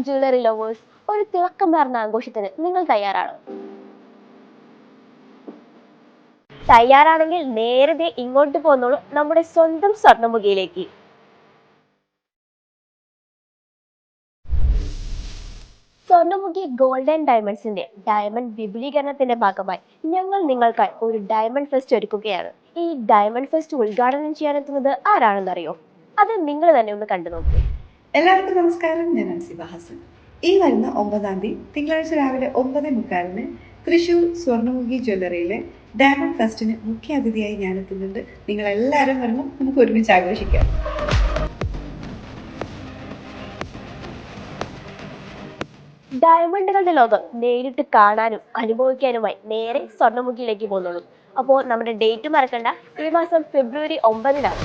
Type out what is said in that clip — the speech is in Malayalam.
ജ്വല്ലറി ലവേഴ്സ്, ഒരു തിളക്കം മാറുന്ന ആഘോഷത്തിന് നിങ്ങൾ തയ്യാറാണോ? തയ്യാറാണെങ്കിൽ നേരത്തെ ഇങ്ങോട്ട് പോന്നോളൂ, നമ്മുടെ സ്വന്തം സ്വർണ്ണമുഖിയിലേക്ക്. സ്വർണ്ണമുഖി ഗോൾഡ് ആൻഡ് ഡയമണ്ട്സിന്റെ ഡയമണ്ട് വിപുലീകരണത്തിന്റെ ഭാഗമായി ഞങ്ങൾ നിങ്ങൾക്കായി ഒരു ഡയമണ്ട് ഫെസ്റ്റ് ഒരുക്കുകയാണ്. ഈ ഡയമണ്ട് ഫെസ്റ്റ് ഉദ്ഘാടനം ചെയ്യാനെത്തുന്നത് ആരാണെന്നറിയോ? അത് നിങ്ങൾ തന്നെ ഒന്ന് കണ്ടു നോക്കൂ. എല്ലാവർക്കും നമസ്കാരം. ഞാൻ അൻസിബ ഹസൻ. ഈ വരുന്ന 9-ാം തീയതി തിങ്കളാഴ്ച രാവിലെ 9:45 തൃശൂർ സ്വർണ്ണമുഖി ജ്വല്ലറിയിലെ ഡയമണ്ട് ഫെസ്റ്റിന് മുഖ്യ അതിഥിയായി ഞാൻ എത്തുന്നുണ്ട്. നിങ്ങൾ എല്ലാവരും വരണം, നമുക്ക് ഒരുമിച്ച് ആഘോഷിക്കാം. ഡയമണ്ടുകളുടെ ലോകം നേരിട്ട് കാണാനും അനുഭവിക്കാനുമായി നേരെ സ്വർണ്ണമുഖിയിലേക്ക് പോകുന്നുള്ളൂ. അപ്പോൾ നമ്മുടെ ഡേറ്റ് മറക്കണ്ട, ഈ മാസം ഫെബ്രുവരി 9-നാണ്.